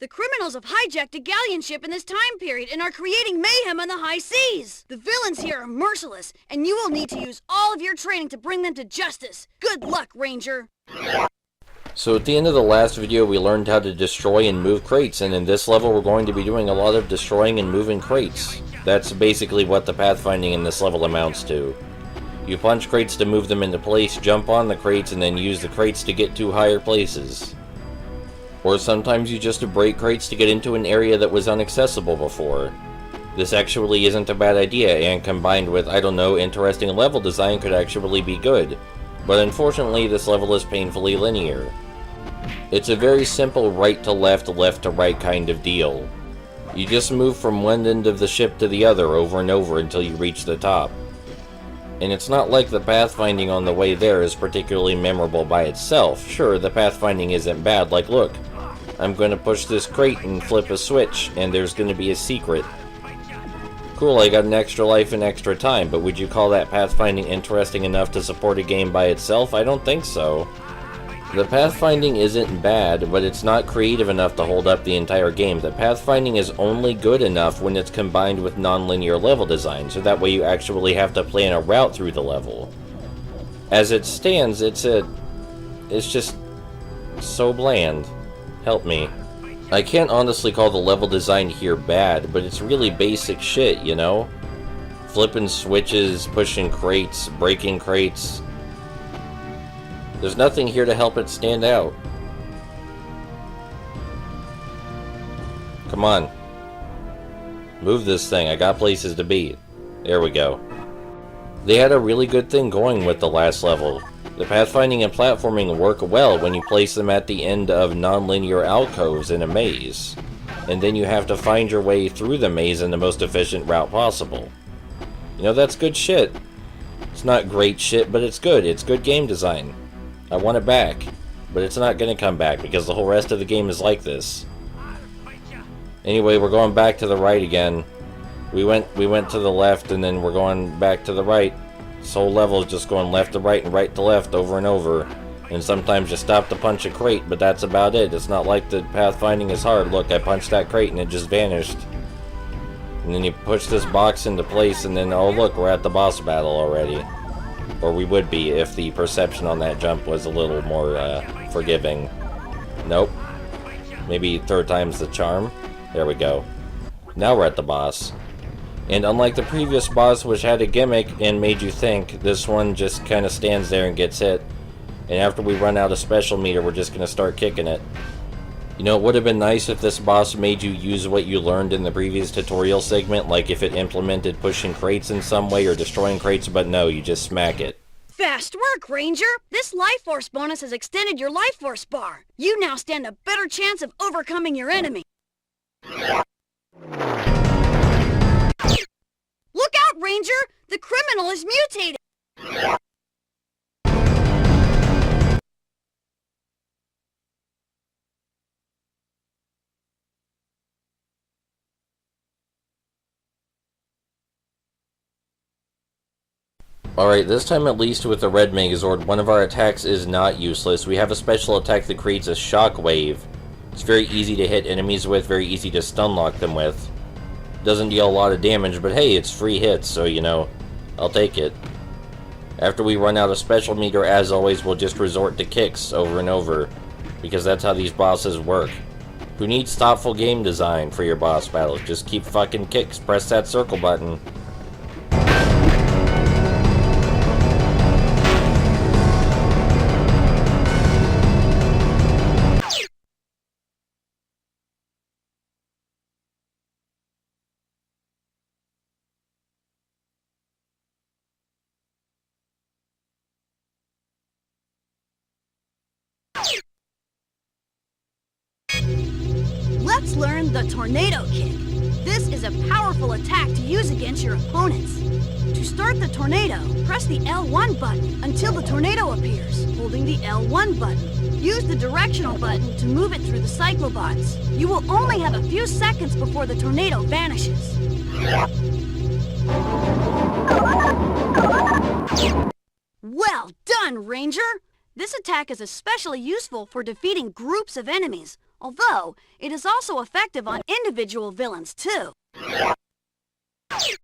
The criminals have hijacked a galleon ship in this time period and are creating mayhem on the high seas. The villains here are merciless, and you will need to use all of your training to bring them to justice. Good luck, Ranger. So at the end of the last video, we learned how to destroy and move crates, and in this level we're going to be doing a lot of destroying and moving crates. That's basically what the pathfinding in this level amounts to. You punch crates to move them into place, jump on the crates, and then use the crates to get to higher places. Or sometimes you just break crates to get into an area that was inaccessible before. This actually isn't a bad idea, and combined with, I don't know, interesting level design could actually be good. But unfortunately, this level is painfully linear. It's a very simple right to left to right kind of deal. You just move from one end of the ship to the other over and over until you reach the top. And it's not like the pathfinding on the way there is particularly memorable by itself. Sure, the pathfinding isn't bad, like look, I'm going to push this crate and flip a switch, and there's going to be a secret. Cool, I got an extra life and extra time, but would you call that pathfinding interesting enough to support a game by itself? I don't think so. The pathfinding isn't bad, but it's not creative enough to hold up the entire game. The pathfinding is only good enough when it's combined with non-linear level design, so that way you actually have to plan a route through the level. As it stands, it's just so bland. Help me. I can't honestly call the level design here bad, but it's really basic shit, you know? Flipping switches, pushing crates, breaking crates. There's nothing here to help it stand out. Come on. Move this thing, I got places to be. There we go. They had a really good thing going with the last level. The pathfinding and platforming work well when you place them at the end of non-linear alcoves in a maze. And then you have to find your way through the maze in the most efficient route possible. You know, that's good shit. It's not great shit, but it's good. It's good game design. I want it back. But it's not gonna come back because the whole rest of the game is like this. Anyway, we're going back to the right again. We went to the left and then we're going back to the right. This whole level is just going left to right and right to left over and over. And sometimes you stop to punch a crate, but that's about it. It's not like the pathfinding is hard. Look, I punched that crate and it just vanished. And then you push this box into place and then, oh look, we're at the boss battle already. Or we would be if the perception on that jump was a little more forgiving. Nope. Maybe third time's the charm. There we go. Now we're at the boss. And unlike the previous boss, which had a gimmick and made you think, this one just kind of stands there and gets hit. And after we run out of special meter, we're just going to start kicking it. You know, it would have been nice if this boss made you use what you learned in the previous tutorial segment, like if it implemented pushing crates in some way or destroying crates, but no, you just smack it. Fast work, Ranger! This Life Force bonus has extended your Life Force bar. You now stand a better chance of overcoming your enemy. Look out, Ranger! The criminal is mutated! Alright, this time at least with the red Megazord, one of our attacks is not useless. We have a special attack that creates a shockwave. It's very easy to hit enemies with, very easy to stun lock them with. Doesn't deal a lot of damage, but hey, it's free hits, so you know, I'll take it. After we run out of special meter, as always, we'll just resort to kicks over and over, because that's how these bosses work. Who needs thoughtful game design for your boss battles? Just keep fucking kicks, press that circle button. Let's learn the Tornado Kick. This is a powerful attack to use against your opponents. To start the tornado, press the L1 button until the tornado appears, holding the L1 button. Use the directional button to move it through the cyclobots. You will only have a few seconds before the tornado vanishes. Well done, Ranger! This attack is especially useful for defeating groups of enemies. Although, it is also effective on individual villains too.